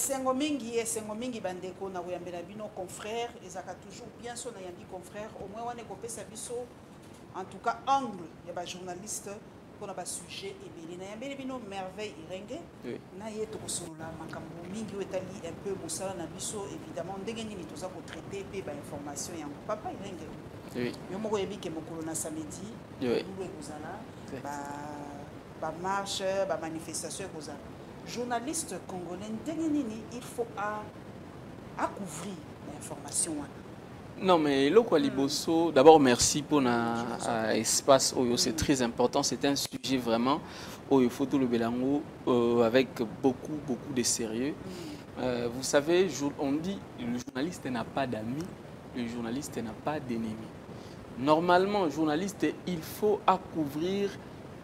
esengo mingi bandeko na koyambela bino confrère ezaka toujours bien so na yambi confrère au moins wane kopesa biso en tout cas angle ya ba journaliste pour na ba sujet ebele na yambeli bino merveille irenge na yeto kosolola makambo mingi etali un peu mosala na biso évidemment ndenge nini toza ko traiter pe ba information yango papa irenge yo moko yebi ke mokolo na samedi ndwe kozala ba marche ba manifestation kozala journaliste congolais il faut à couvrir l'information. Non mais le Liboso, d'abord merci pour l'espace. C'est très important, c'est un sujet vraiment où il faut tout le Bélango avec beaucoup de sérieux. Vous savez, on dit le journaliste n'a pas d'amis, le journaliste n'a pas d'ennemis. Normalement, journaliste, il faut à couvrir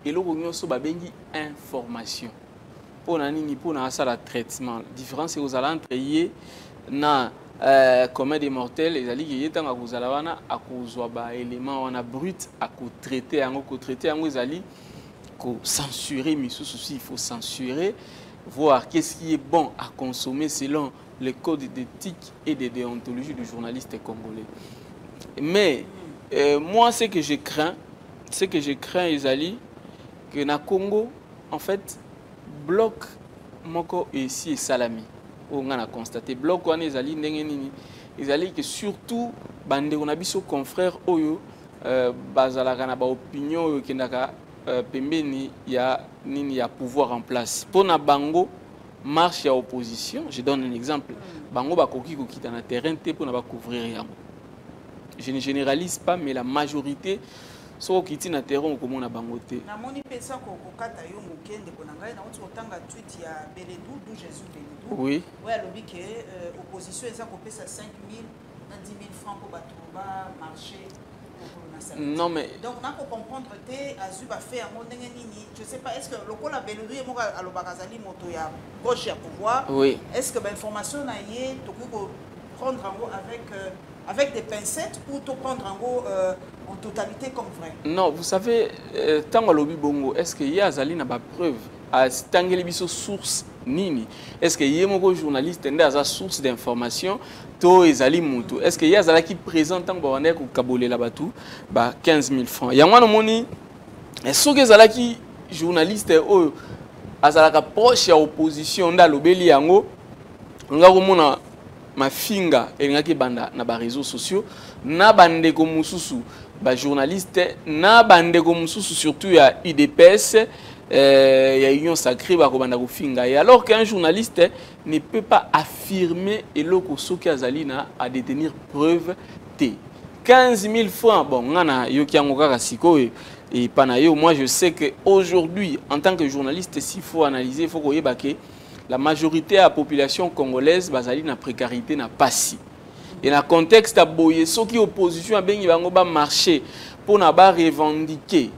et le information. Pour un traitement. La différence c'est que vous allez entrer dans commun des mortels, les alliés qui vous allez à cause éléments on a brut à traiter vous allez censurer mais sous il faut censurer voir qu'est-ce qui est bon à consommer selon les codes d'éthique et de déontologie du journaliste congolais. Mais moi ce que je crains les alliés que na Congo en fait bloc moko ici et salami on a constaté bloc on est allé ils allaient que surtout bande on a biso confrères oyo bazalaka na ba opinion qui ndaka pembeni ya nini ya pouvoir en place pour na bango marche à opposition. Je donne un exemple, bango bakoki ko kita na terrain te pour na ba couvrir yango. Je ne généralise pas mais la majorité so kiti na terrain ko na bango te. Na moni pesa ko kata yo mokende ko ngai na uti otanga tweet ya Beledou du Jésus Beledou. Oui. Ouais alobi que opposition eza ko pesa 5 000 na 10 000 francs pour batrouba marché. Non mais donc on a pour comprendre te azuba fait un monde nini je sais pas est-ce que le col a Beledou et moi à l'obakazali moto ya gauche à pouvoir. Oui. Est-ce que l'information na yé to ko prendre en gros avec des pincettes ou te prendre en gros en totalité comme vrai? Non, vous savez, tant lobby bongo, est-ce qu'il y a Azali n'a pas preuve à tangeli biso source nini? Est-ce qu'il y a un journaliste qui a source d'information to ezali mutu? Est-ce qu'il y a Azali qui présente tant que ko kabolé la batu ba 15 000 francs? Il y a un moni est-ce que Azali qui journaliste o azalaka proche à opposition nda lobeli yango nga komona mafinga elingaki banda na ba réseaux sociaux na bande ko mususu ba journaliste na bande ko mususu surtout ya UDPS ya Union Sacrée ba ko banda ko finga et alors qu'un journaliste ne peut pas affirmer eloko soki azali na à détenir preuve t 15 000 francs bon ngana yoki yango kaka sikoyo et panayo moi je sais que aujourd'hui en tant que journaliste s'il faut analyser il faut koyeba ke la majorité de la population congolaise basali na précarité na passi. Et dans le contexte aboye ceux qui opposition a bengi bango ba marché pour na ba revendiquer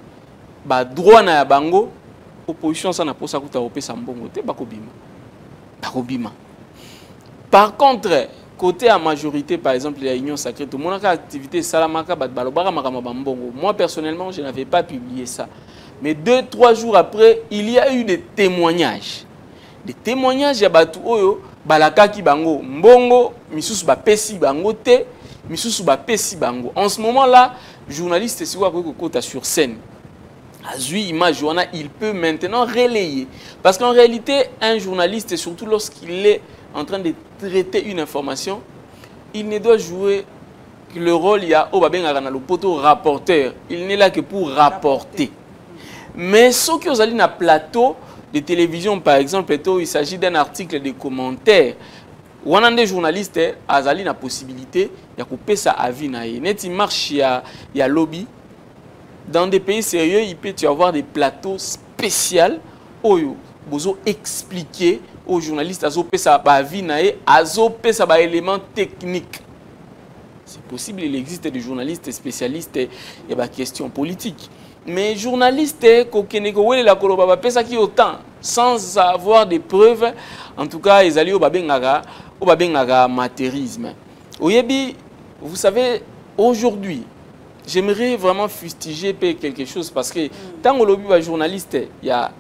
ba droit na bango opposition ça na posa kuta opesa mbongo te bakobima. Bakobima. Par contre côté à majorité par exemple la Union Sacrée tout mon activité salamaka bat balobaka makama mbongo. Moi personnellement je n'avais pas publié ça. Mais 2-3 jours après il y a eu des témoignages. Des témoignages ya batu oyo balakaki bango mbongo misusu ba pesi bango te misusu ba pesi bango. En ce moment là journaliste c'est quoi ko kota sur scène azui image wana il peut maintenant relayer parce qu'en réalité un journaliste surtout lorsqu'il est en train de traiter une information il ne doit jouer que le rôle il y a au babenga na le poto rapporteur il n'est là que pour rapporter mais ceux qui ont allé na plateau de télévision par exemple, il s'agit d'un article de commentaires. Ou un des journalistes a la possibilité de couper sa avis. Net il marche il y a lobby. Dans des pays sérieux, il peut y avoir des plateaux spéciaux où vous expliquer aux journalistes à sa avis à sa éléments techniques. C'est possible, il existe des journalistes spécialistes et des questions politiques. Mais journaliste, qui autant sans avoir des preuves, en tout cas, ils allaient au babengaga amatérisme. Vous savez, aujourd'hui, j'aimerais vraiment fustiger quelque chose parce que tant que le journaliste, il y a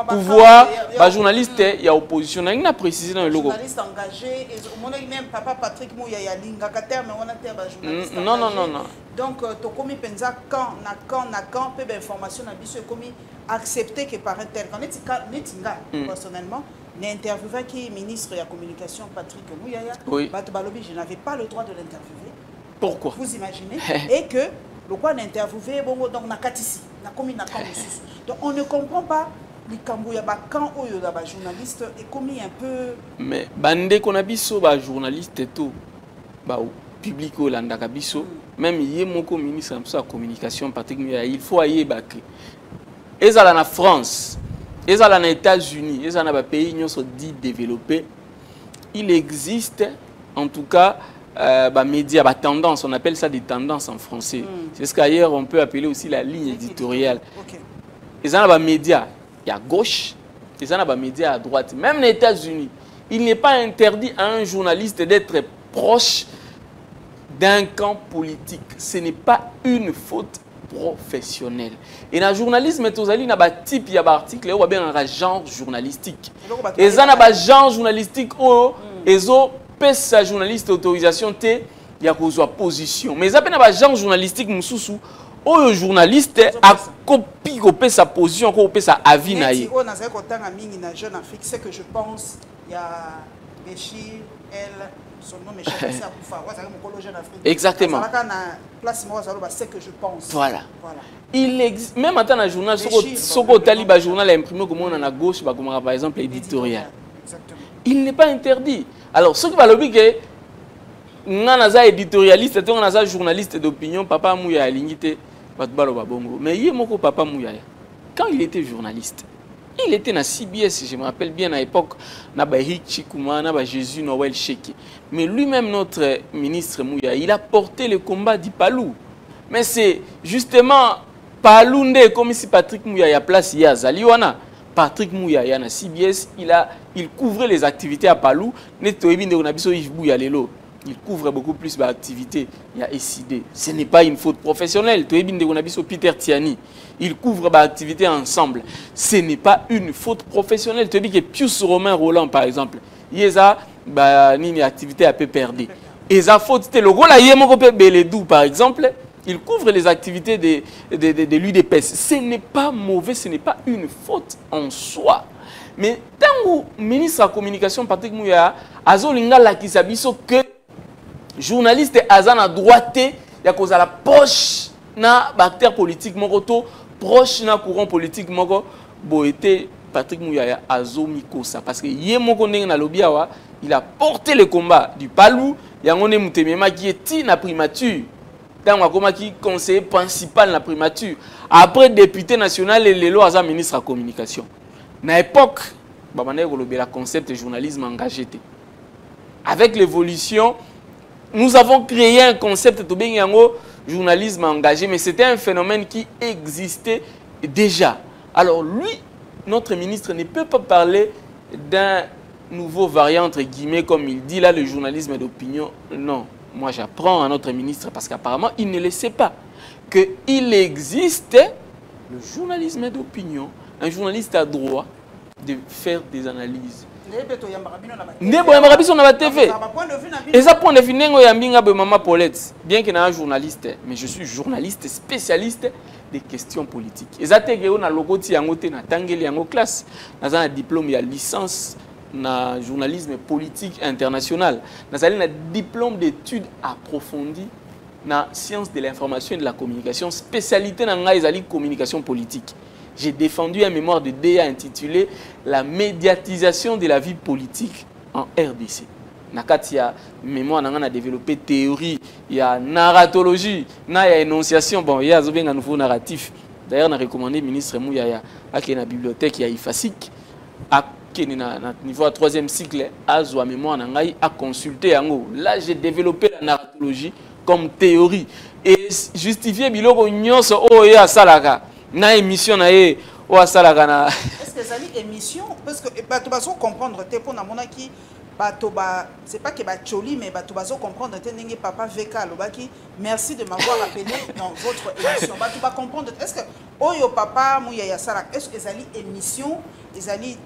pouvoir, le journaliste, il y a opposition. Il y a précisé dans le logo. Journaliste engagé, et même papa Patrick Mouya, il y a l'ingakater, mais on a un journaliste engagé. Non. Donc, tu as commis pensa quand, peu d'informations, tu as commis accepter que par inter. Quand personnellement, l'intervieweur qui est ministre de la communication, Patrick Mouya, je n'avais pas le droit de l'interviewer. Pourquoi? Vous imaginez? Et que le quoi d'interviewer, bon, donc na katisi, na commis na camp. Donc on ne comprend pas les cambouya ba quand oyo da ba journaliste et commis un peu. Mais bande qu'on a biso ba journaliste et tout, ba public au landa kabiso, même yé moko ministre de la communication Patrick Mouya, il faut aller bac. Et à la France, et à les États-Unis, et à les pays qui sont dits développés, il existe en tout cas médias, tendance, on appelle ça des tendances en français. C'est ce qu'ailleurs on peut appeler aussi la ligne éditoriale. Et ça, les médias, il y a gauche, et ça, les médias à droite. Même les États-Unis, il n'est pas interdit à un journaliste d'être proche d'un camp politique. Ce n'est pas une faute professionnelle. Et dans le journalisme, il y a un type d'article, il y a un genre journalistique. Et ça, il y a un genre journalistique où sa journaliste autorisation te ya kozwa position mais ça pena ba genre journalistique mususu oyo journaliste a copie kopé sa position kopé sa avis na ye. On a ça kotanga mingi na Jeune Afrique, c'est que je pense il y a Béchir elle son nom est Chapé ça pour faire ça mokolo Jeune Afrique. Exactement. Ça na place moi ça c'est que je pense. Voilà. Il existe même en tant que journal soko taliba journal imprimé comme on a à gauche ba comme par exemple éditorial. Exactement. Il n'est pas interdit. Alors, ce qui va le dire que nous sommes éditorialistes, nous sommes journalistes d'opinion, papa Mouya a l'ingité, mais il y a papa Mouya. Quand il était journaliste, il était dans CBS, je me rappelle bien à l'époque, Eric Chikouma, Jésus Noël Cheki. Mais lui-même, notre ministre Mouya, il a porté le combat d'Ipalou. Mais c'est justement Palou, comme si Patrick Mouya a place hier à Zaliwana. Patrick Mouya, na CBS, il couvrait les activités à Palou. Il couvre beaucoup plus d'activités. Il y a SID. Ce n'est pas une faute professionnelle. Peter Tiani, il couvre l'activité ensemble. Ce n'est pas une faute professionnelle. Tu dis que Pius Romain Roland, par exemple, il y a une activité à peu perdue. Et ça faute, le rôle à Yemokope Beledou, par exemple, il couvre les activités de l'UDPS. Ce n'est pas mauvais, ce n'est pas une faute en soi. Mais tant que le ministre de la Communication, Patrick Mouya, a que journaliste Azan à droite, il y a la poche na acteur politique, proche na courant politique, Patrick Mouya a Mikosa. Parce que il a porté le combat du Palou, il y a un Moutemema qui est na primature. Qui conseiller principal de la primature. Après député national et les lois à ministre de la communication. À l'époque, le concept de journalisme engagé. Avec l'évolution, nous avons créé un concept de journalisme engagé, mais c'était un phénomène qui existait déjà. Alors lui, notre ministre ne peut pas parler d'un nouveau variant, entre guillemets, comme il dit là, le journalisme d'opinion. Non. Moi, j'apprends à notre ministre, parce qu'apparemment, il ne le sait pas, qu'il existe le journalisme d'opinion, un journaliste a droit de faire des analyses. Et ça, point de vue, maman Paulette, bien qu'il y ait un journaliste, mais je suis journaliste spécialiste des questions politiques. Et ça, c'est un logoti en classe, dans un diplôme, il y a licence na journalisme politique international. Nous avons un diplôme d'études approfondies na sciences de l'information et de la communication, spécialité dans la communication politique. J'ai défendu un mémoire de DA intitulé La médiatisation de la vie politique en RDC. Il y a mémoire, on a développé théorie, il y a narratologie, il y a énonciation. Bon, il y a un nouveau narratif. D'ailleurs, on a recommandé au ministre Mouya à la bibliothèque, il y a IFASIC, à niveau 3e cycle, à mémoire, à consulter. Là, j'ai développé la narratologie comme théorie. Et justifier biloko nyonso oyo ya salaka na émission na ye o salaka na. Est-ce que ça dit émission parce que tu vas comprendre te pour na monaki c'est pas que Bacholi, mais bato bazo comprendre que papa VK Lobaki, merci de m'avoir appelé dans votre émission. Bato ba comprendre est-ce que Oyo papa Mouya Yassara, est-ce que ezali émission, ezali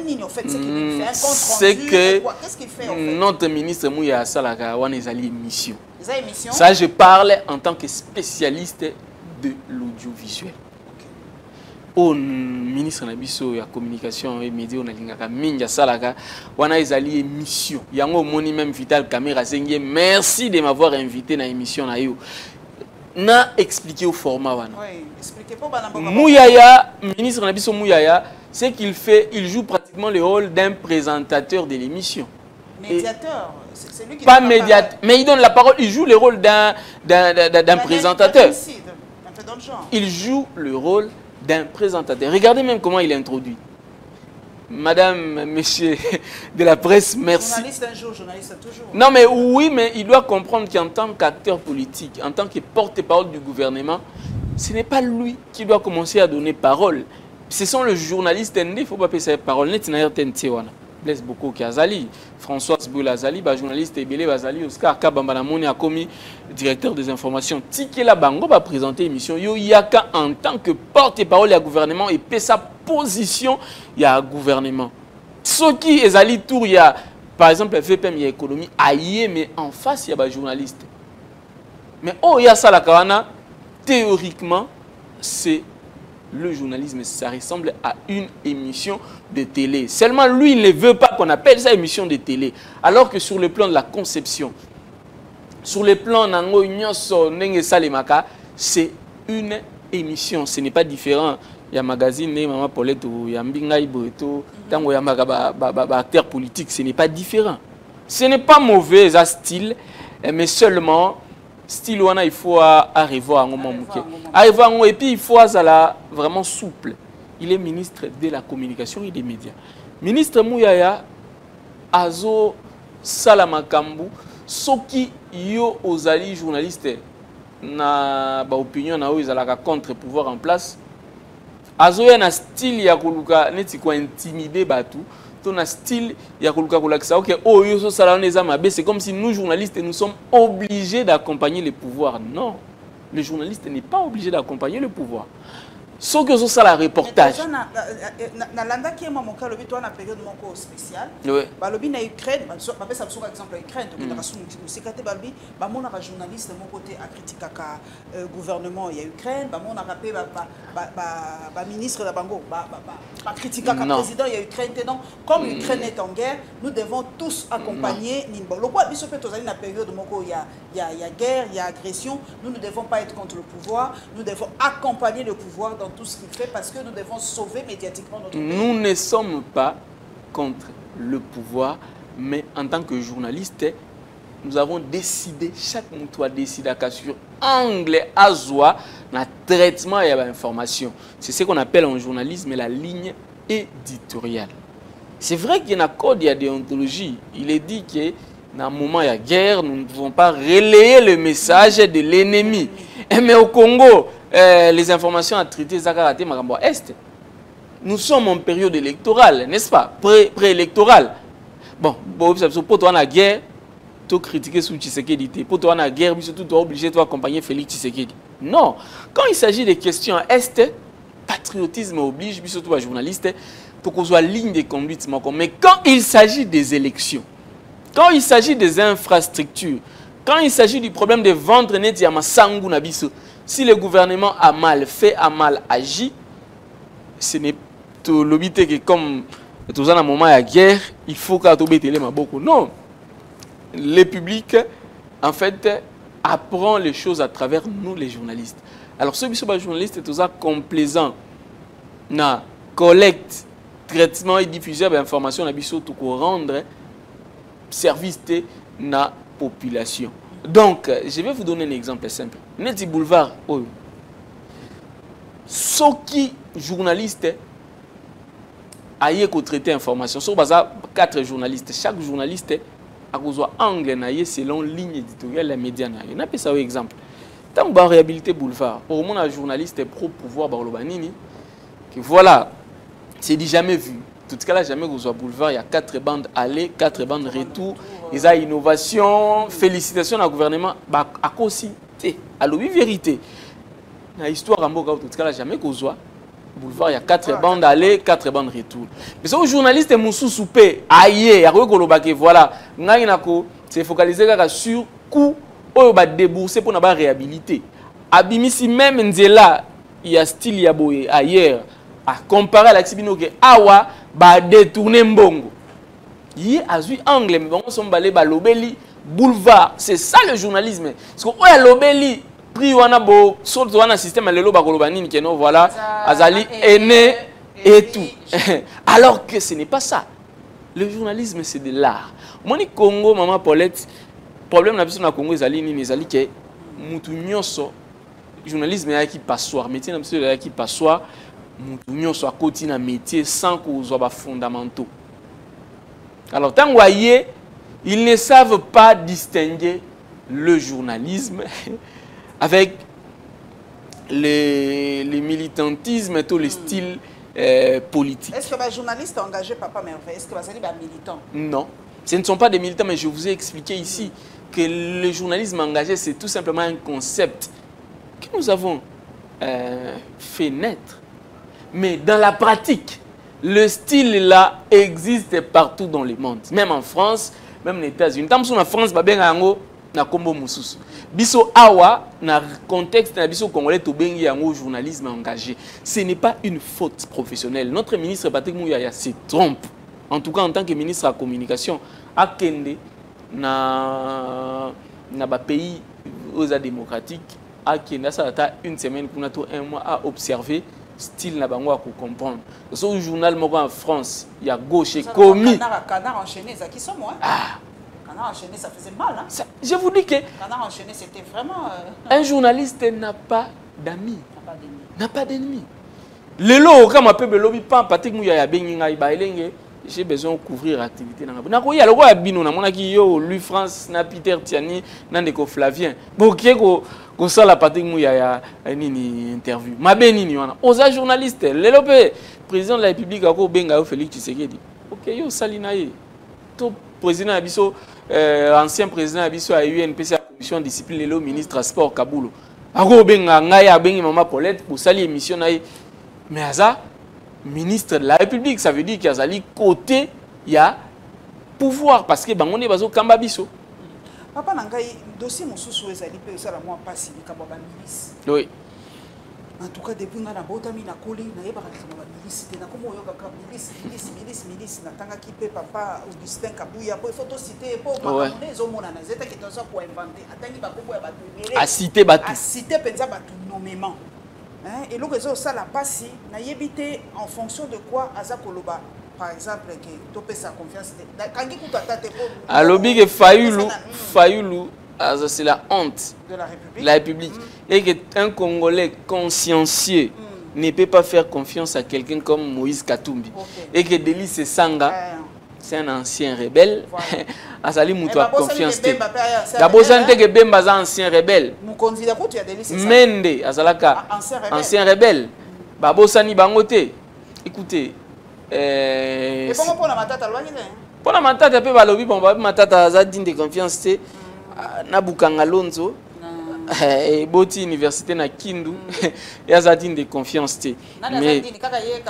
nini en fait, c'est qu'il fait un compte rendu, qu'est-ce qu'il fait en fait? Notre ministre Mouya Yassara wana ezali émission. Émission. Ça je parle en tant que spécialiste de l'audiovisuel. Au ministre Nabiso ya communication et médias on a lingaka minja salaka wana ezali émission yango moni même Vital Caméra zengie merci de m'avoir invité na émission na yo na expliquer au format wana. Oui, expliquez pas banamba. Mouyaya ministre Nabiso Mouyaya c'est qu'il fait, il joue pratiquement le rôle d'un présentateur de l'émission. Médiateur, c'est lui qui pas médiateur, mais il donne la parole, il joue le rôle d'un présentateur. Il joue le rôle d'un présentateur. Regardez même comment il est introduit. Madame, monsieur de la presse, merci. Journaliste un jour, journaliste toujours. Non mais oui, mais il doit comprendre qu'en tant qu'acteur politique, en tant que porte-parole du gouvernement, ce n'est pas lui qui doit commencer à donner parole. Ce sont les journalistes, il ne faut pas passer parole. Blaise Boko Kazali, Françoise Boulazali, journaliste Ebele Bazali, Oscar Kabambanamoni a commis directeur des informations. Tikela Bango va présenter l'émission. Yo Yaka en tant que porte-parole du gouvernement et paie sa position il y a gouvernement. Ce qui est allé tour il y a par exemple FPM il y a économie aïe mais en face il y a des journalistes. Mais oh il y a ça la Kawana théoriquement c'est le journalisme, ça ressemble à une émission de télé. Seulement, lui, il ne veut pas qu'on appelle ça émission de télé. Alors que sur le plan de la conception, sur le plan de c'est une émission. Ce n'est pas différent. Il y a un magazine, il y a Maman Paulette, il y a Mbinga Iboeto, il y a acteur politique. Ce n'est pas différent. Ce n'est pas mauvais, ça style, mais seulement... Style wana il faut arriver à un moment et puis il faut être vraiment souple. Il est ministre de la communication et des médias. Ministre Mouyaya azo salamakambu soki yo ozali journaliste na ba opinion na ils ala contre pouvoir en place. Azo ya na style ya koluka neti ko intimider batu. Un style, c'est comme si nous, journalistes, nous sommes obligés d'accompagner le pouvoir. Non, le journaliste n'est pas obligé d'accompagner le pouvoir. Ce que c'est ça, la reportage. Dans l'anda qui est mon cas, le bilan a période mon spécial. Balobi na Ukraine, bah ça me exemple Ukraine, donc dans la c'est quand balobi, bah mon journaliste de mon côté a critiqué le gouvernement il y a Ukraine, bah mon a rappelé bah ministre de Bango, bah critiqué le président il y a Ukraine. Donc comme l'Ukraine est en guerre, nous devons tous accompagner Nimbo. Le quoi biso fait dans la période mon il y a guerre, il y a agression, nous ne devons pas être contre le pouvoir, nous devons accompagner le pouvoir dans tout ce qu'il fait parce que nous devons sauver médiatiquement notre pays. Nous ne sommes pas contre le pouvoir, mais en tant que journaliste, nous avons décidé, chaque mouton a décidé sur angle azwa, na traitement et l'information. C'est ce qu'on appelle en journalisme la ligne éditoriale. C'est vrai qu'il y a un code, il y a des déontologies. Il est dit que dans un moment il y a guerre, nous ne pouvons pas relayer le message de l'ennemi. Mais au Congo, les informations à traiter Zakarate Magambo Est. Nous sommes en période électorale, n'est-ce pas? Préélectorale. Bon, pour toi, la guerre, tu critiquer sous Tshisekedi. Pour toi, la guerre, tu es obligé d'accompagner Félix Tshisekedi. Non. Quand il s'agit des questions à Est, patriotisme oblige, surtout les journalistes, pour qu'on soit ligne de conduite. Mais quand il s'agit des élections, quand il s'agit des infrastructures, quand il s'agit du problème de vendre net à Massangu Nabiso, si le gouvernement a mal fait, a mal agi, ce n'est pas l'obité que comme tout un moment de guerre, il faut qu'à tout les beaucoup. Non. Le public, en fait, apprend les choses à travers nous, les journalistes. Alors, ceux qui sont journalistes, tout ça complaisant, na collecte, traitement et diffusion d'informations, na biso tout pour rendre service à la population. Donc, je vais vous donner un exemple simple. Neti boulevard, ceux qui journalistes aillent traiter information. Sur base 4 journalistes, chaque journaliste a besoin angle selon ligne éditoriale la média. On a ça un exemple. Tant que réhabiliter boulevard, au moins un journaliste pro pouvoir barlobanini que voilà, c'est dit jamais vu. tout cas là jamais vous boulevard, il y a 4 bandes aller, 4 bandes retour. Il y a innovation, félicitations au gouvernement. Bah, à quoi aussi? À l'objet vérité. Dans l'histoire en Boga, tout cas là jamais vous boulevard, il y a 4 bandes aller, 4 bandes retour. Mais ce journaliste est Moussou Soupé, aïe, voilà, c'est focalisé sur coût où va débourser pour n'avoir réhabilité. Abimisi même Nzela, il y a style yaboye ailleurs. À comparer à la Tibino que Awa va détourner Mbongo. Il a vu angle, mais on s'en balé lobeli boulevard. C'est ça le journalisme. Parce que ouais lobeli pris wana bo sorte wana système lelo ba kolobanini que non voilà azali aîné et tout. Alors que ce n'est pas ça. Le journalisme c'est de l'art. Moni Congo maman Paulette problème na biso na Congo ezali nini ezali que mutu nyonso journalisme ya ki passoire métier na biso ya ki passoire. Nous sommes à côté d'un métier sans qu'on soit fondamentaux. Alors, tant que ils ne savent pas distinguer le journalisme avec le militantisme et tout le style politique. Est-ce que les journalistes engagés, Papa Merveille, est-ce que vous avez des militants? Non, ce ne sont pas des militants, mais je vous ai expliqué ici que le journalisme engagé, c'est tout simplement un concept que nous avons fait naître. Mais dans la pratique, le style là existe partout dans le monde. Même en France, même aux États-Unis. Tant que en France, na kombo mususu. Biso awa na contexte na biso congolais to bengi yango journalisme engagé. Ce n'est pas une faute professionnelle. Notre ministre Patrick Mouyaya se trompe. En tout cas en tant que ministre de la communication, akende na ba pays aux démocratiques, akende ça ta une semaine pour un mois à observer style na bango à comprendre. Ce journal en France, il y a gauche et commis. Canard enchaîné, ça qui sont moi. Canard enchaîné, ça faisait mal. Hein? Ça, je vous dis que Canard enchaîné, c'était vraiment. Un journaliste n'a pas d'amis. N'a pas d'ennemis. Le lot, quand on peut me lobby pas, Patrick Mouyaya Benginga Ibailenge, j'ai besoin de couvrir l'activité. Il y a le roi Bino, lui France, na Peter Tiani, Nandeko Flavien. Bon, qui est comme ça la Patrick Mouyaya une interview. Ma bénini, aux journalistes, le président de la République, Benga Félix Tshisekedi. Ok, yo salinaye. Tout président Abisso, ancien président Abisso a eu une commission de discipline, le ministre transport Kaboulo. Ako Benga Ngaya Bengi Maman Paulette pour sali émission naïe. Mais ça, ministre de la République, ça veut dire qu'il y a un côté, il y a pouvoir parce que on est bazo kamba biso. Papa Nangai, dossier Moussou ezali pe ça la moi passe ni kamba ba milice. Oui. En tout cas depuis nga na botami na koli na yeba ka ba milice te na komo yoka ka milice na tanga ki pe papa Augustin Kabuya po photo cité po ba zo mona na zeta ki toza ko inventer atangi ba kombo ya ba numéré. A cité batu. A cité penza ba nommément. Hein? Et le réseau ça la passe na yebité en fonction de quoi aza koloba. Par exemple, que tu peux sa confiance. Alobi que Fayoulou, c'est la honte de la République. Et qu'un Congolais consciencieux ne peut pas faire confiance à quelqu'un comme Moïse Katumbi. Et que Delis Sanga, c'est un ancien rebelle. Azali Moutou a confiance. D'abord, c'est Bemba est un ancien rebelle. Mende, Azalaka, ancien rebelle. Babo Sani Bangote. Écoutez. Et comment pour la matata pour la matata peut balobi bon matata azadine de confiance te na Bukanga Lonzo et boti université na Kindu et azadine de confiance te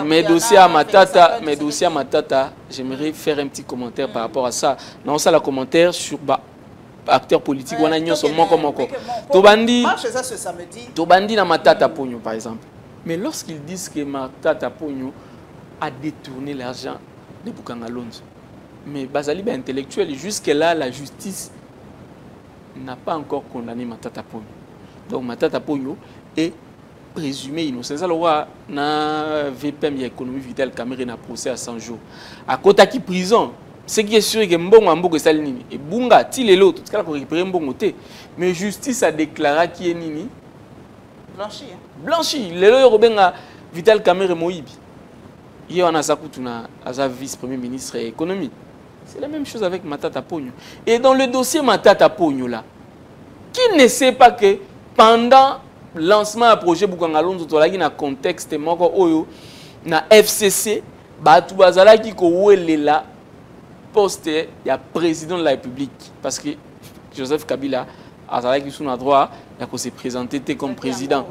mais dossier à matata j'aimerais faire un petit commentaire par rapport à ça non ça la commentaire sur acteur politique on a nyo so moko moko to bandi na matata ponyo par exemple mais lorsqu'ils disent que matata ponyo a détourné l'argent de Bukanga Lonzo. Mais Bazali est intellectuel. Jusque-là, la justice n'a pas encore condamné Matata Ponyo. Donc Matata Ponyo est présumé innocent. C'est ça le roi na VPM économie vitale Cameroun na procès à 100 jours. À côté de prison, ce qui est sûr que Mbongo Mbongo Salinini et Bunga Tilelo tout cas qu'on récupère Mbongo té. Mais justice a déclaré qui est nini blanchi. Blanchi. Le Robenga Vital Cameroun Moïbi. Hier, on a Zakutuna, vice-premier ministre et économie. C'est la même chose avec Matata Ponyo. Et dans le dossier Matata Ponyo, là, qui ne sait pas que pendant le lancement du projet Bukanga Lonzo, il y a un contexte, na FCC, batu bazalaki ko la poste ya président de la République parce que Joseph Kabila azalaki sous na droit ya ko se présenter comme président.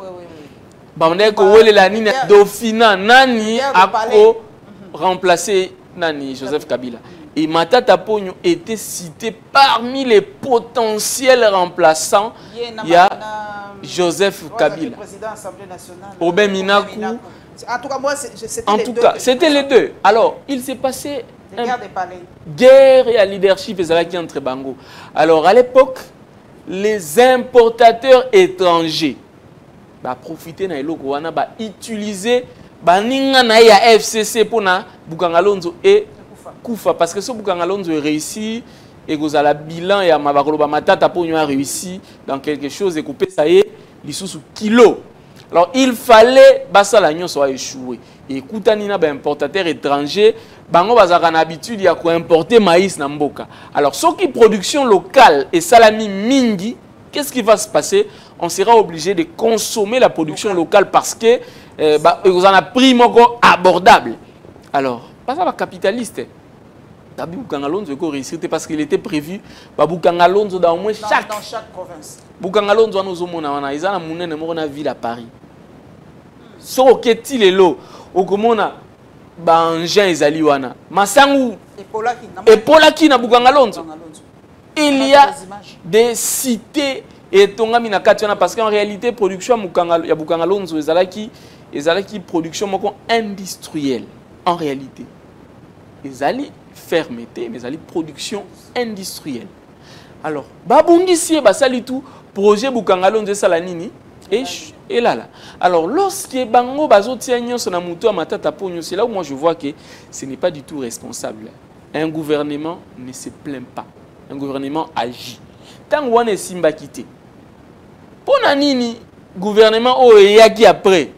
Bande ko la nini Dauphina nani ako remplacer nani Joseph Kabila. Et Matata Ponyo était cité parmi les potentiels remplaçants. Il y a Joseph Kabila. Aubin Minakou. En tout cas, moi, c'était les deux. Alors, il s'est passé guerre et leadership entre Bango. Alors, à l'époque, les importateurs étrangers profitaient de l'eau, utiliser la FCC pour Bukangalonzo et Koufa. Parce que ce Bukangalonzo est réussi et que le bilan et Mabakoloba Matata Ponyo a réussi dans quelque chose et couper ça y est, les sous kilo. Alors il fallait que l'agneau soit échoué. Et Koutanina, importateur étranger, bango bazaka na habitude ya ko importer maïs na mboka. Alors ce qui production locale et salami mingi, qu'est-ce qui va se passer? On sera obligé de consommer la production locale parce que vous en a prix abordable. Alors, pas ça capitaliste. Tabi Bukangalonzo est réussi parce qu'il était prévu Bukangalonzo dans au moins dans chaque province. Bukangalonzo nous omona ils ont monene mona ville à Paris. So keti lelo okomona ba engin ezali wana. Masangu epolaki na Bukangalonzo. Il y a des cités et tongami na kationa parce qu'en réalité production ya Bukangalonzo ezalaki production moko industrielle en réalité. Ezali fermeté mais ezali production industrielle. Alors babungisi basali tout projet Bukangalonzo esala nini et là. Alors lorsque bango bazotia nyonso na mutu ya Matata Ponyo, c'est là où moi je vois que ce n'est pas du tout responsable. Un gouvernement ne se plaint pas. Un gouvernement agit. Tant on est simba quitté. Pour nini gouvernement oyaki après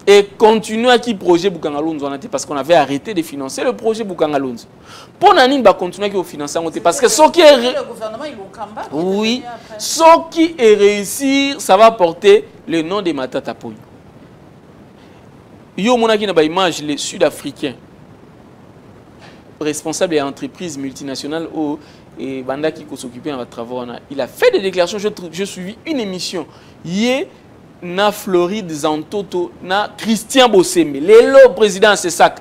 et continue à qui projet Bukangalonzo parce qu'on avait arrêté de financer le projet Bukangalonzo. Pour nani ba continuer à financer parce que ce qui est le gouvernement il combat. Oui, ce qui est réussir, ça va porter le nom de Matata Ponyo. Yo monaki na ba image les Sud-Africains responsables des entreprises multinationales et Banda qui s'occupait de travaux. Il a fait des déclarations. Je suivi une émission. Hier, na Floride Zantoto, na Christian Bosseme, le président c'est ça,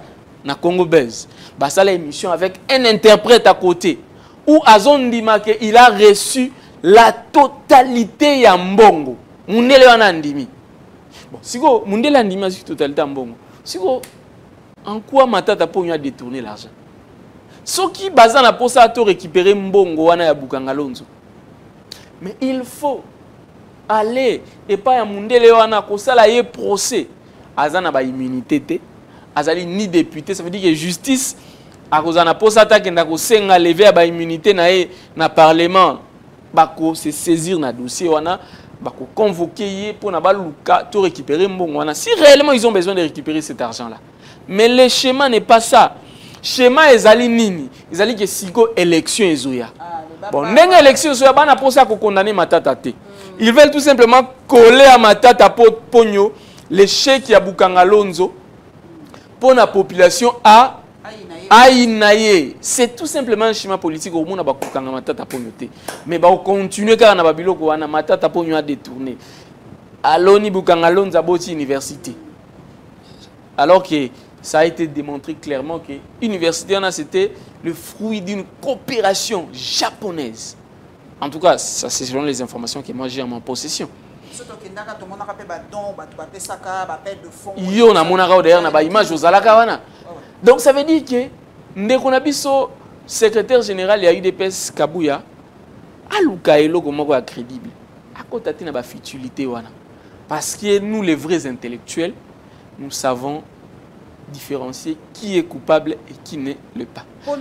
na Congo Belge. Ça l'émission avec un interprète à côté. Où Azondima il a reçu la totalité ya mbongo. Mundele wana ndimi. Bon, siko mundele ndimi la totalité ya mbongo. Siko en quoi Matata Ponyo a détourné l'argent? Ce qui bazan a pour ça to récupérer mbongo wana ya Bukangalonzo. Mais il faut aller et pas ya mundele wana ko sala ye procès. Azana ba immunité te. Azali ni député, ça veut dire que justice a kozana pour ça ta kenda ko senga lever ba immunité na parlement bako se saisir na dossier wana bako convoquer pour na ba luka to récupérer mbongo wana si réellement ils ont besoin de récupérer cet argent là. Mais le schéma n'est pas ça. Schéma ezali nini? Ezali que siko élection ezoya. Bon, n'enga élection ezoya bana pour ça ko condamner Matata te. Ils veulent tout simplement coller à Matata Ponyo les chèques ya Bukangalonzo pour la population à Aïnaye. C'est tout simplement un schéma politique au monde à Matata Ponyo te. Mais ba continuer car na babilo ko wana Matata Ponyo a détourné. Aloni Bukangalonzo a boti université. Alors que ça a été démontré clairement que l'université c'était le fruit d'une coopération japonaise. En tout cas, ça c'est selon les informations que moi j'ai en ma possession. Donc ça veut dire que Ndekonabiso, secrétaire général de l'UDPS Kabouya, aluka eloko moko ya crédible. Akota tina ba futilité wana. Parce que nous les vrais intellectuels, nous savons différencier qui est coupable et qui ne l'est pas. Pour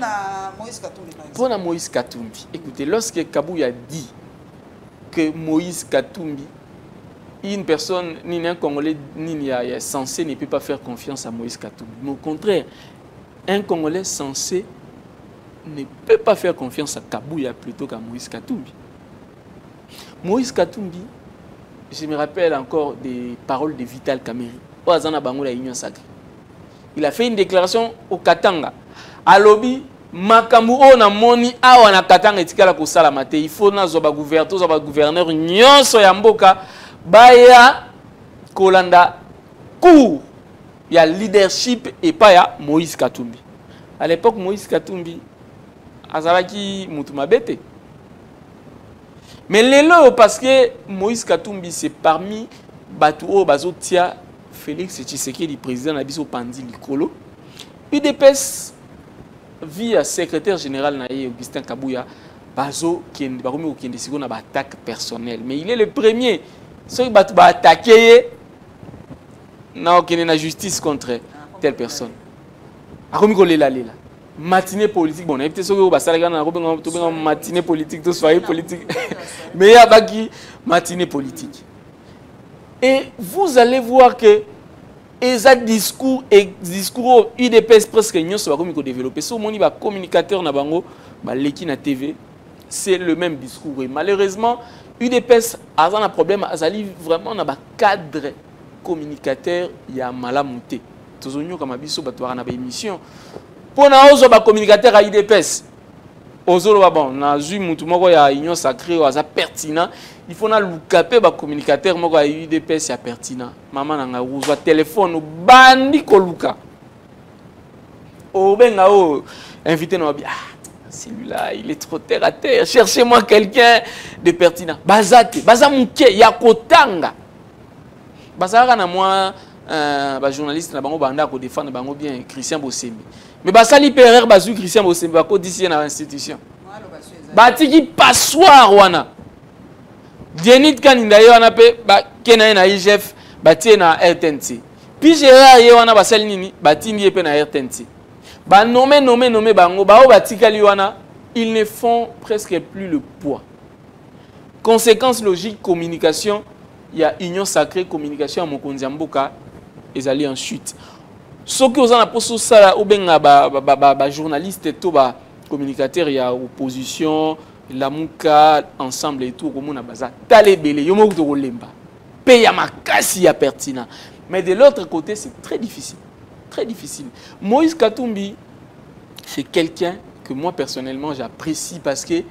Moïse Katumbi, par exemple. Pour Moïse Katumbi. Écoutez, lorsque Kabouya dit que Moïse Katumbi, une personne, ni un Congolais, ni un censé ne peut pas faire confiance à Moïse Katumbi. Mais au contraire, un Congolais censé ne peut pas faire confiance à Kabouya plutôt qu'à Moïse Katumbi. Moïse Katumbi, je me rappelle encore des paroles de Vital Kamerhe. Au Azana Bango la Union Sacrée. il a fait une déclaration au Katanga. Alobi, makambu o na moni awa na Katanga etikala ko sala mate. Il faut na zoba gouverneur nyonso ya mboka baya kolanda cours. Il y a leadership et pas ya Moïse Katumbi. À l'époque Moïse Katumbi azalaki mutu mabete. Mais lelo parce que Moïse Katumbi c'est parmi batu o bazotia Félix Tshisekedi président na biso pandi likolo. UDPS via secrétaire général naïe Augustin Kabouya bazo kende bakomi ko kende siko na ba attaque personnelle. Mais il est le premier ceux batu ba attaquer na okene na justice contre telle personne. Akomi ko lela. Matinée politique, bon, peut-être que ça la matinée politique, tout soirée politique, mais il y a pas qui matinée politique. Et vous allez voir que les discours UDPS presque n'y sont pas comme développé. Si on est communicateur na bango, leki na TV, c'est le même discours. Et malheureusement, UDPS a un problème, azali vraiment na ba cadre communicateur ya malamuté. Tozonyo comme abiso batwara na ba émission. Pour nous, les communicateurs à IDPS, bon, na zu mutu moko ya union sacrée ou pertinent, il faut na lukape ba communicateur moko à IDPS ya pertinent. Maman na ngauza téléphone bandi ko luka. O benga o invité no bi celui-là, il est trop terre à terre. Cherchez-moi quelqu'un de pertinent. Bazate, bazamuke ya kotanga. Bazara na moi journaliste na bango banda ko défendre bango bien Christian Bosembi. Mais bah ça l'hyper bazu Christian Bosembi ba ko d'ici na institution. Batiki passoir wana. Dienit kaninda yo wana pe ba kena na IGF batie na RTNC. Puis Gérard ye wana basali nini batindi pe na RTNC. Ba nommé bango ba o batikali wana, ils ne font presque plus le poids. Conséquence logique communication, il y a union sacrée communication à Mokonzi Mboka ezali en chute. Ce que vous en avez posé ça ou bien ba journaliste tout ba communicateur il y a opposition la muka ensemble et tout comme on a baza talebele yomo to lemba paye makasi ya pertinent. Mais de l'autre côté c'est très difficile. Très difficile. Moïse Katumbi c'est quelqu'un que moi personnellement j'apprécie parce que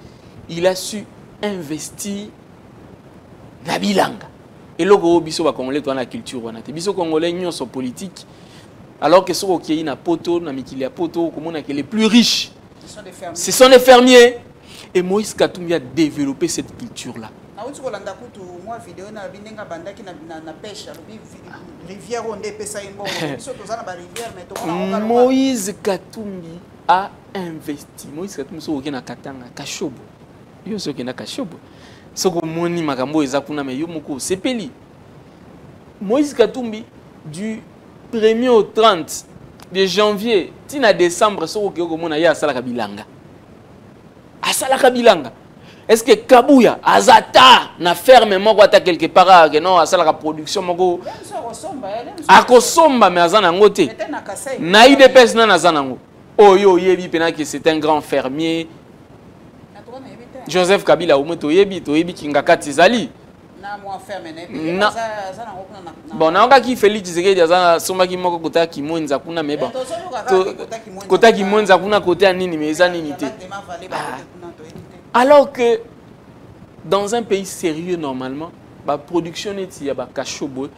il a su investir la bilanga. Et là, biso ba congolais dans la culture wana te biso congolais nyons sont politiques alors que ceux qui na poto na mikili ya poto comme on a que les plus riches ce sont des fermiers et Moïse Katumbi a développé cette culture là. Moïse Katumbi a investi. Moïse Katumbi so na Katanga Kashobo. Yo so na Kashobo. Soko moni makambo ezakuna me yo moko sepeli. Moïse Katumbi du 1er au 30 de janvier tina décembre soko ke komona ya asala kabilanga. Asala kabilanga. Est-ce que Kabouya azata na ferme moko ata quelque part que non asala ka production moko akosomba mais azana ngote. Na IDPS na azana ngo. Oyo yebi pena que c'est un grand fermier. Joseph Kabila au moto yebi kingakati zali na bon na nga ki Félix Tshisekedi azana somba ki moko kota ki monza kuna mais bon kota ki monza kuna côté nini mais ça nini te. Alors que dans un pays sérieux normalement ba production neti ya ba kashobo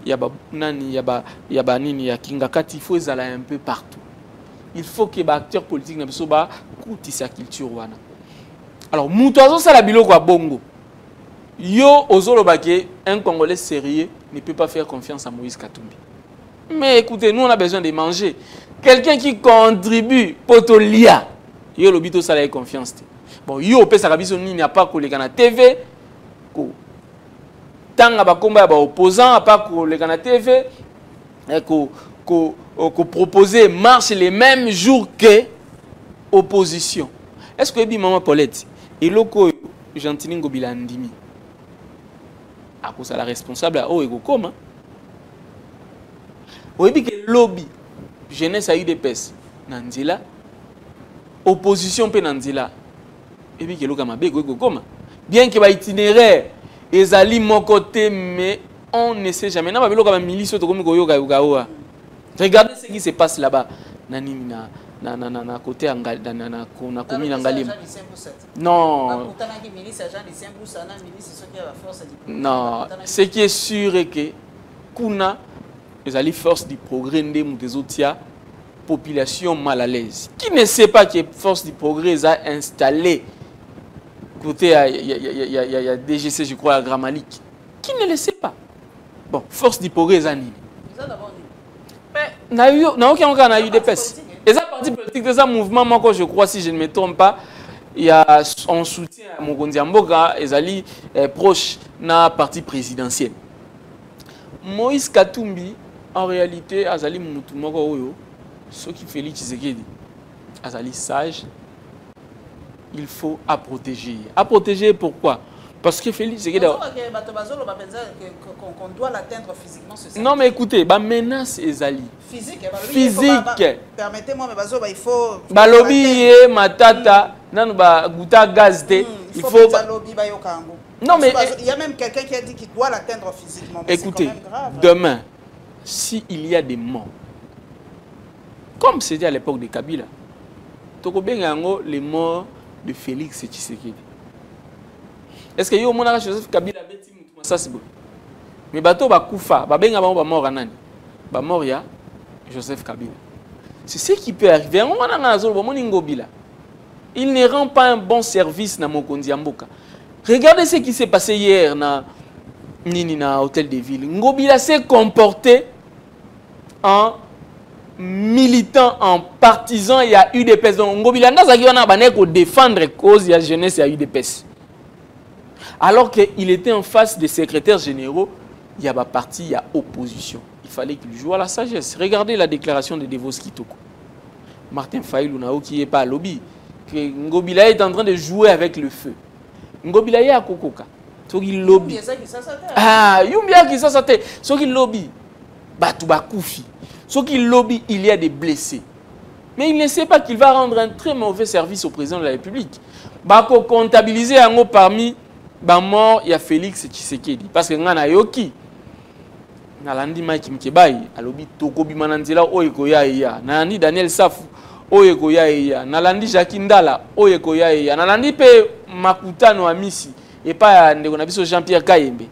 ya ba nani ya ba nini ya kingakati il faut ezala un peu partout. Il faut que ba acteurs politiques na biso ba kutisa culture wana. Alors, Moutazo Salabilo kwa bongo. Yo ozolobake, un Congolais sérieux ne peut pas faire confiance à Moïse Katumbi. Mais écoutez, nous on a besoin de manger. Quelqu'un qui contribue potolia, yo lobito sala confiance. Bon, yo pe sakabiso ni n'a pas koleka na TV ko tanga ba komba ba opposant a pas koleka na TV ko proposer marche les mêmes jours que opposition. Est-ce que maman Paulette et loko Gentilingo Bilandimi à cause de la responsable à o ekokoma oyebi que lobby jeunesse a UDPS nanzila opposition pe nanzila et puis que loka mabeko ekokoma bien que ba itinéraire ezali mon côté mais on ne sait jamais na ba biloka ba milice to komi koyoka yoka Regardez ce qui se passe là-bas. Na côté na commune Angalima. Non. Non, ce qui est sûr est que kuna les forces du progrès des autres population mal à l'aise. Qui ne sait pas que force du progrès a installé côté il y a DGC je crois à Grand Malik. Qui ne le sait pas. Bon, force du progrès a ni. Mais n'a eu des pèses. Et ça parti politique de ça mouvement moi je crois si je ne me trompe pas, il y a en soutien à Mokonzi Mboka ezali proche na parti présidentiel. Moïse Katumbi en réalité azali mutu moko oyo ce qui Félix Tshisekedi azali sage, il faut à protéger. À protéger pourquoi? Parce que Félix Tshisekedi qu'on doit l'atteindre physiquement. Non mais écoutez, ba menace ezali physique. Permettez-moi mais il faut balobi matata nanu ba guta gaz te, il faut non mais il y a même quelqu'un qui a dit qu'il doit l'atteindre physiquement. Écoutez, demain si il y a des morts comme c'était à l'époque de Kabila, les morts de Félix Tshisekedi. Est-ce que yo mona Joseph Kabila beti mutu masasibo? Mais bato ba kufa, ba benga ba mort anani. Ba mort ya Joseph Kabila. C'est ce qui peut arriver. On a ngazolo ba moni ngobila. Il ne rend pas un bon service na Mokonzi Mboka. Regardez ce qui s'est passé hier na hôtel de ville. Ngobila s'est comporté en militant, en partisan, il y a eu des personnes. Ngobila Ndazaki wana bané ko défendre cause ya jeunesse il y a eu des personnes. Alors qu'il était en face des secrétaires généraux, il y a parti, il y a opposition. Il fallait qu'il joue à la sagesse. Regardez la déclaration de Devos Kitoko. Martin Fayulu Nao qui n'est pas à lobby. Ngobila est en train de jouer avec le feu. Ngobila est à Kokoka. Soki lobby. Ah, Yumbia qui ça te. Soki lobby. Batuba Koufi. Soki lobby, il y a des blessés. Mais il ne sait pas qu'il va rendre un très mauvais service au président de la République. Bako comptabiliser un parmi mort, il y a Félix Tshisekedi. Parce que ngana yoki. Nalandi Mike Mkebai, alobi Toko Bimananzela oyekoya ya. Nalandi Daniel Safu oyekoya ya. Nalandi Jacques Ndala oyekoya ya. Nalandi pe Makutano Amisi et pas ndeko na biso Jean-Pierre Kayembe.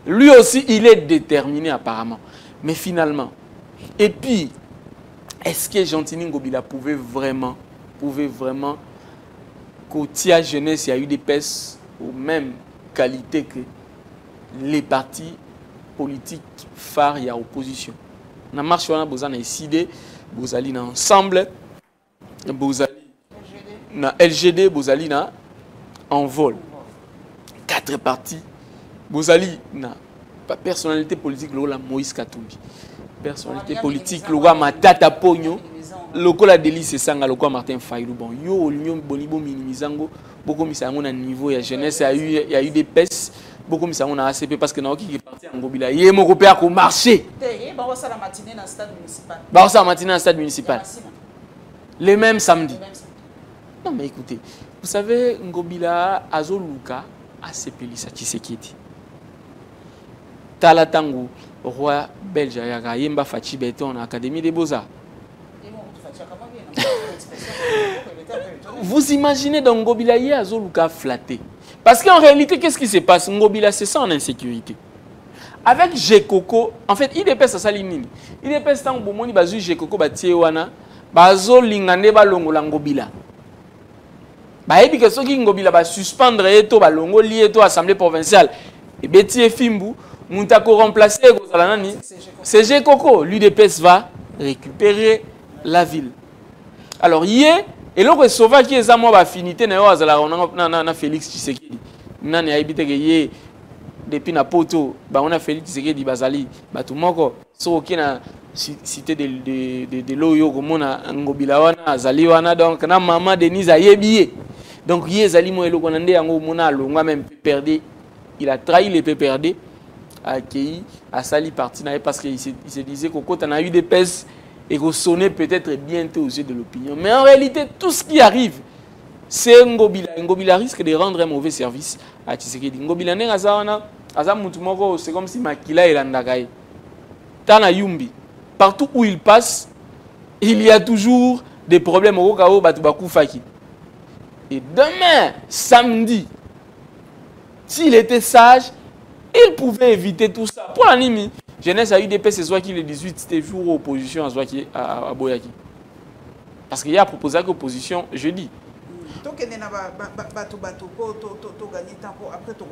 Lui aussi, il est déterminé apparemment. Mais finalement, et puis, est-ce que Gentini Ngobila pouvait vraiment côté jeunesse, il y a eu des pèses aux mêmes qualités que les partis politiques phares, il y a opposition. Dans la marche, on a décidé, vous allez ensemble, vous allez dans LGD, vous allez en vol. 4 partis, vous allez dans la personnalité politique, la Moïse Katumbi. Personnalité politique, le roi Matata Pogno, le roi la délice Sanga, le roi Martin Fayulu. Bon, yo, l'union bonibo minimisango, beaucoup mis à un niveau, il y a jeunesse, il y a eu des pèses, beaucoup mis à un ACP parce que n'a qui est parti en Ngobila. Il y a mon repère au marché. Barossa la matinée dans le stade municipal. Barossa la matinée dans le stade municipal. Les mêmes samedis. Non mais écoutez, vous savez, Ngobila, Azoluka, ACP Lisa Tshisekedi. Talatango. Roi belge à Yemba Fachi Beton, Académie des Beaux-Arts. Vous imaginez donc Ngobila y a Zoluka flatté. Parce qu'en réalité, qu'est-ce qui se passe? Ngobila se sent en insécurité. Avec Gekoko, en fait, il dépêche à Salimini. Il dépêche tant que Bomoni Bazu Gekoko Batiewana, Bazo Lingane Balongo Ngobila. Bah, et puis que ceux qui Ngobila va suspendre eto Balongo lié to Assemblée provinciale. Et Betty Fimbu. Moutako remplacé, c'est Gekoko. L'UDPS va récupérer la ville. Alors, hier, et l'autre sauvage qui est à moi, affinité, na Félix Tshisekedi. Nani a habité que depuis na poto, on a Félix Tshisekedi Bazali, Batumoko, Soki na cité de l'Oyo, comme on a Ngobilawana, Azaliwana, donc na maman Denise a yébié. Donc, hier, Zali Moelo, on a un même perdu. Il a trahi les peu perdus. Accueilli à Sali parti parce qu'il se disait qu'au côté on a eu des pèses et qu'on sonnait peut-être bientôt aux yeux de l'opinion. Mais en réalité, tout ce qui arrive, c'est Ngobila. Ngobila risque de rendre un mauvais service à Tshisekedi. Ngobila c'est comme si Makila et Landagaï. Tana Yumbi. partout où il passe, il y a toujours des problèmes au cas où Batoubakou Faki. Et demain, samedi, s'il était sage, il pouvait éviter tout ça. Pour l'anime, jeunesse à UDP, c'est soit qui le 18, c'était jour opposition à Boyaki. Parce qu'il y a proposé l'opposition jeudi. Donc, il y a bateau pour gagner temps après tout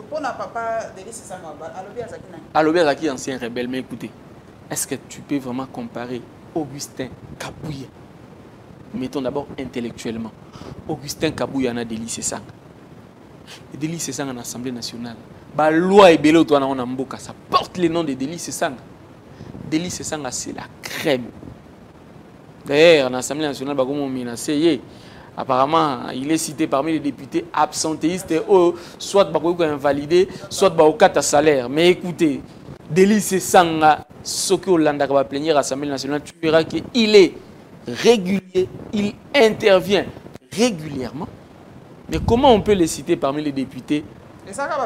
pour n'a pas délice ça Alobi Azaki ancien rebelle, mais écoutez, est-ce que tu peux vraiment comparer Augustin Kabouya, mettons d'abord intellectuellement, Augustin Kabouya na Délice Sanga. Délice Sanga en Assemblée nationale. La loi est belle, ça porte le nom de Délice Sanga. Délice Sanga, c'est la crème. D'ailleurs, en Assemblée nationale, apparemment, il est cité parmi les députés absentéistes, soit invalidé, soit au salaire. Mais écoutez, Délice Sanga, ce que Hollande va plénière à l'Assemblée nationale, tu verras qu'il est régulier, il intervient régulièrement. Mais comment on peut les citer parmi les députés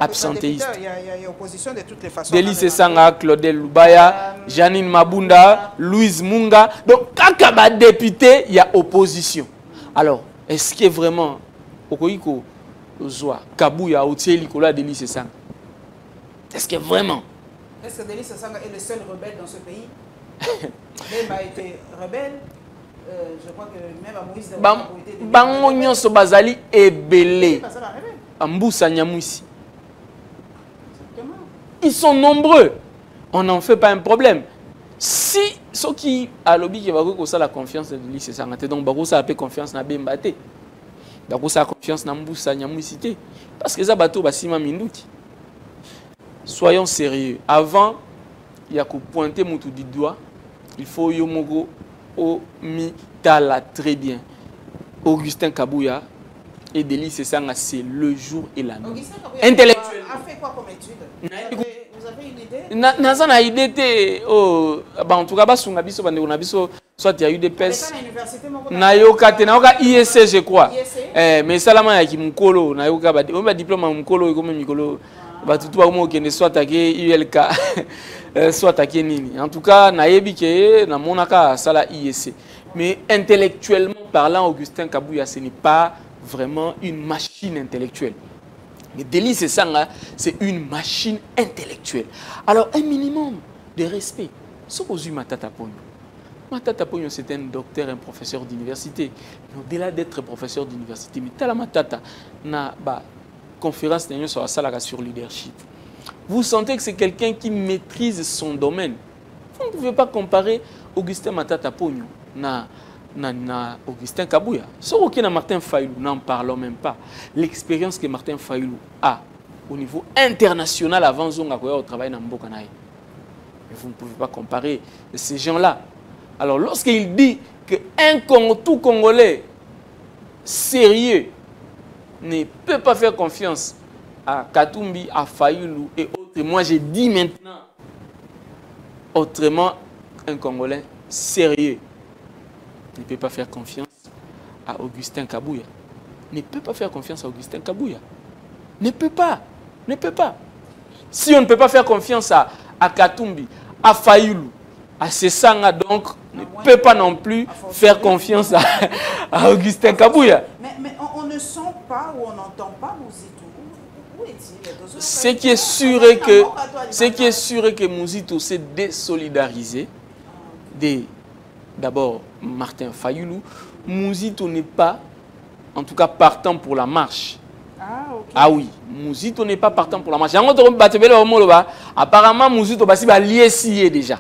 absentéistes? Il y a opposition de toutes les façons. Délice Sanga, Claudel Lubaya, Janine Mabunda, Louise Munga. Donc, quand il y a député, il y a opposition. Alors, est-ce que vraiment, Okoiko, Zoa, Kabouya, Otié, Likola, Délice Sanga? Est-ce que vraiment? Est-ce que Délice Sanga est le seul rebelle dans ce pays? Même a été rebelle. Je crois que même à Moïse Bango nyonso bazali ebele. Amboussa Nyamouissi. Ils sont nombreux. On n'en fait pas un problème. Si ceux qui a lobby qui va ça la confiance de Délice Sanga, donc Bako ça a confiance na Bembate. Bako ça a confiance na Mboussa Nyamouissi. Parce que ça bateau basima minduki. Soyons sérieux. Avant, il y a qu'au pointer mon tout du doigt. Il faut yomogo au mitala très bien. Augustin Kabouya et Délice Sanga, c'est le jour et la nuit. Intellectuel. A fait quoi comme étude? Vous avez une idée? Nazana idée en tout cas basunga biso bande na biso soit il y a eu des pes nayoka te nayoka ISC je crois. Mais salama ya ki mukolo nayoka ba diplôme mukolo comme mikolo ba tutu ba mo kende soit aké ULK soit aké nini. En tout cas nayebi ke na monaka sala ISC. Mais intellectuellement parlant, Augustin Kabouya, ce n'est pas vraiment une machine intellectuelle. Mais Délice Sanga, c'est une machine intellectuelle. Alors, un minimum de respect. Ce qu'on dit Matata Pogno. Matata Pogno, c'est un docteur, un professeur d'université. Au-delà d'être professeur d'université, mais Tala Matata, na conférence sur la salle sur leadership. Vous sentez que c'est quelqu'un qui maîtrise son domaine. Vous ne pouvez pas comparer Augustin Matata Pogno na Augustin Kabouya. Ce qui est Martin Fayulu, n'en parlons même pas. L'expérience que Martin Fayulu a au niveau international avant Zonga au travail dans Mbokanaï. Mais vous ne pouvez pas comparer ces gens-là. Alors lorsqu'il dit qu'un tout Congolais sérieux ne peut pas faire confiance à Katumbi, à Fayulu et autres, moi j'ai dit maintenant autrement, un Congolais sérieux ne peut pas faire confiance à Augustin Kabouya. Ne peut pas faire confiance à Augustin Kabouya. Ne peut pas. Ne peut pas. Si on ne peut pas faire confiance à Katumbi, à Fayulu, à Sesanga, donc ne peut pas non plus faire confiance à Augustin Kabouya. Mais on ne sent pas ou on n'entend pas Mouzito. Où est-il? Ce qui est sûr que Mouzito s'est désolidarisé d'abord Martin Fayulu. Mouzito n'est pas, en tout cas, partant pour la marche. Ah oui, Mouzito n'est pas partant pour la marche. Apparemment, Mouzito va lier déjà.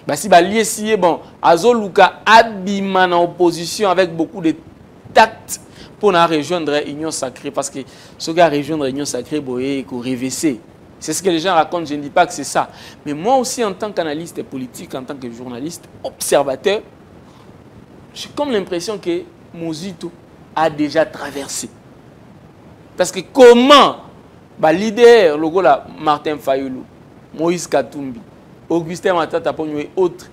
Va lier, bon, Azoluka Abima en opposition avec beaucoup de tact pour rejoindre l'Union sacrée. Parce que ce gars rejoindre l'Union sacrée, il faut révéser. C'est ce que les gens racontent, je ne dis pas que c'est ça. Mais moi aussi, en tant qu'analyste politique, en tant que journaliste, observateur, j'ai comme l'impression que Mouzito a déjà traversé. Parce que comment leader, le gars Martin Fayulu, Moïse Katumbi, Augustin Matata Pogno et autres,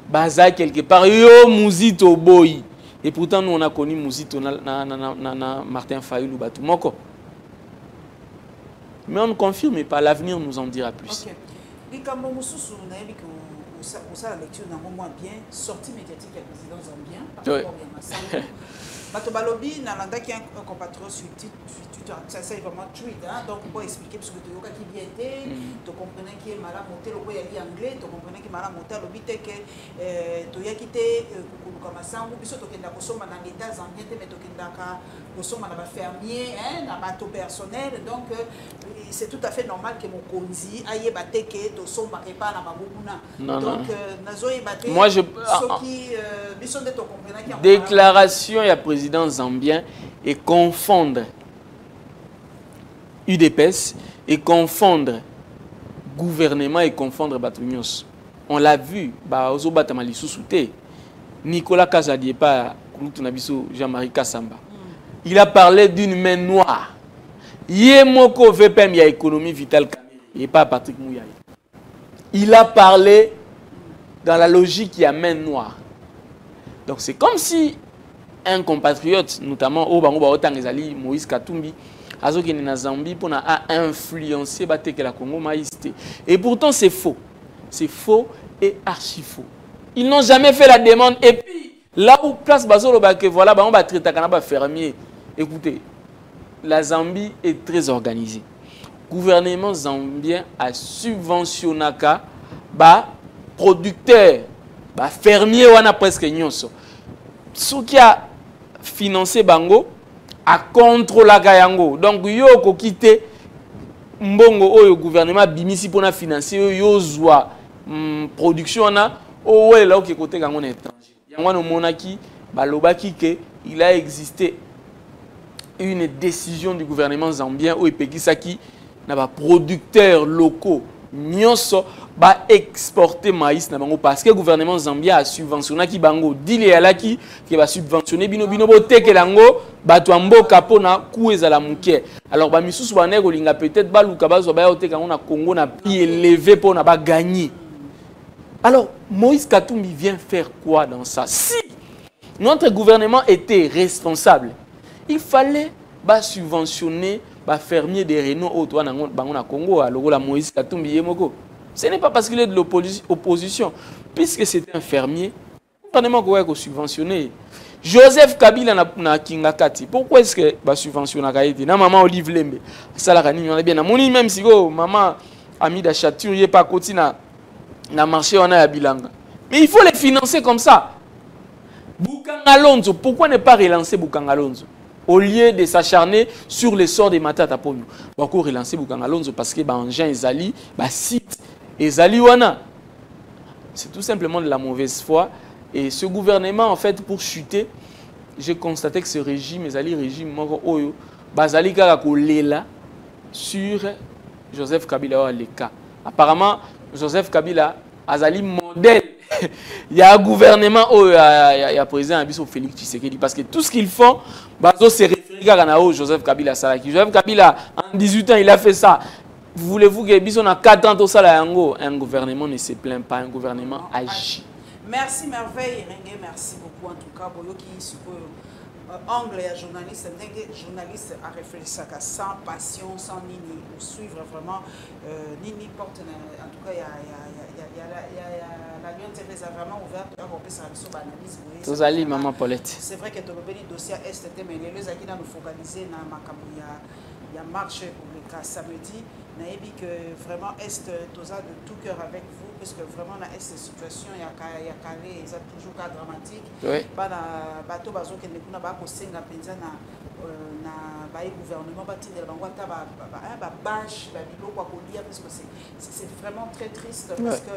baza quelque part, yo Mouzito boy. Et pourtant, nous on a connu Mouzito na Martin Fayulu Batumoko. Mais on ne confirme pas, l'avenir nous en dira plus. ça la lecture n'a moins bien sortie médiatique à la président zambien par Oui. rapport à Massango. Bato balobi nalanda qui un compatriote sur Twitter, ça c'est vraiment tweet, hein? Donc pour expliquer parce que tu yoka qui bien été, tu comprenais qui est malade monté le boy ali anglais, tu comprenais qui est malade monté le bité que tu y a quitté kukuluka Massango, biso to kenda kosoma na l'état zambien te mais to kenda ka kosoma na ba fermier, hein, na bateau personnel, donc c'est tout à fait normal que mon konzi aye baté que to somba pas na babuna. Donc nazoy baté. Moi je biso de to comprenais qui déclaration ya président zambien et confondre UDPS et confondre gouvernement et confondre Batunios. On l'a vu, Nicolas Kazadiepa, Jean-Marie Kassamba. Il a parlé d'une main noire. Yemoko VPM, il y a économie vitale et pas Patrick Mouyaï. Il a parlé dans la logique, il y a main noire. Donc c'est comme si un compatriote, notamment au Bango Baotangezali, Moïse Katumbi, a Zambie pour influencer la Congo maïsté. Et pourtant c'est faux. C'est faux et archi faux. Ils n'ont jamais fait la demande. Et puis, là où place Bazolo, voilà, on va traiter un fermier. Écoutez, la Zambie est très organisée. Le gouvernement zambien a subventionné les producteurs, les fermiers, on a presque nyonso. Ce qui a financé Bango a contrôlé Yango. Donc, yo ko quitté mbongo le gouvernement bimisi pour financer yo zwa production na o ouais là qui côté Gango étranger. Yango no monaki balobaki que il a existé une décision du gouvernement zambien où epekisaki na ba producteurs locaux nyonso ba exporter maïs na bango parce que le gouvernement zambien a subventionné ki bango dile alaki qui va subventionner bino bote ke lango bato mboka pona ku ezala muke. Alors ba misusu ba nego linga peut-être ba luka ba zo ba yote kango na Congo na prix élevé pona ba gagner. Alors Moïse Katumbi vient faire quoi dans ça? Si notre gouvernement était responsable, il fallait ba subventionner ba fermier des Renault au toit bango na Congo alors la Moïse Katumbi yemoko. Ce n'est pas parce qu'il est de l'opposition, puisque c'est un fermier, le gouvernement doit subventionner. Joseph Kabila na Kingakati, pourquoi est-ce que va subventionner Kaiti? Na maman Olive Lembe, ça la rani on est bien. Na moni même si go maman Amida Chatur pas côté na marché on a à Bilanga. Mais il faut les financer comme ça. Bukanga Lonzo, pourquoi ne pas relancer Bukanga Lonzo? Au lieu de s'acharner sur les sorts des Matata Ponyo. Pourquoi relancer Bukanga Lonzo? Parce que Jean Ezali, site Ezali wana. C'est tout simplement de la mauvaise foi. Et ce gouvernement, en fait, pour chuter, j'ai constaté que ce régime, Ezali régime, Oyo, Bazali Karakolela sur Joseph Kabila Leka. Apparemment, Joseph Kabila, Azali modèle. Il y a un gouvernement, il y a un président Félix Tshisekedi. Parce que tout ce qu'ils font, c'est référé à Joseph Kabila Salaki. Joseph Kabila, en 18 ans, il a fait ça. Voulez-vous que Bisson a 4 ans tout ça là, un gouvernement ne se plaint pas, un gouvernement agit. Merci merveille, Rengue, merci beaucoup en tout cas. Boyo qui sur angle et journaliste, journaliste a réfléchi sans passion, sans nini, pour suivre vraiment nini porte en tout cas il y a la Lyon TV est vraiment ouverte à repérer sa analyse. Tous allez maman Paulette. C'est vrai que tu as le dossier STT mais les gens qui nous focaliser dans ma il y a marche pour le cas samedi. Naïbi que vraiment Est toza de tout cœur avec vous parce que vraiment la Est situation il y a calé ils ont toujours cas dramatique. Oui. Bana bateau bazo que ne kuna ba ko senga penza na gouvernement bati de bango ta ba bâche ba biloko ko lia parce que c'est vraiment très triste parce que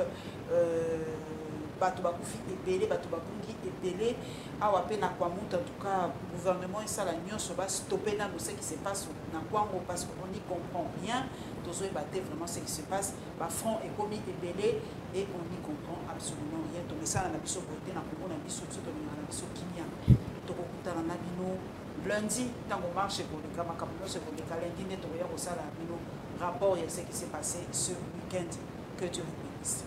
bato bakufi ebele bato bakungi ebele awa pe na kwa mutu en tout cas gouvernement et ça la nyonso ba stopper na ce qui se passe na kwango parce qu'on n'y comprend rien. Tozo battre vraiment ce qui se passe, ba front est commis ebele et on n'y comprend absolument rien. Donc ça na biso côté na Congo na biso to na biso kimia. To kokutana na bino lundi tango marche pour le kama kapuno se pour le lundi ne to ya ko sala bino rapport et ce qui s'est passé ce week-end. Que Dieu vous bénisse.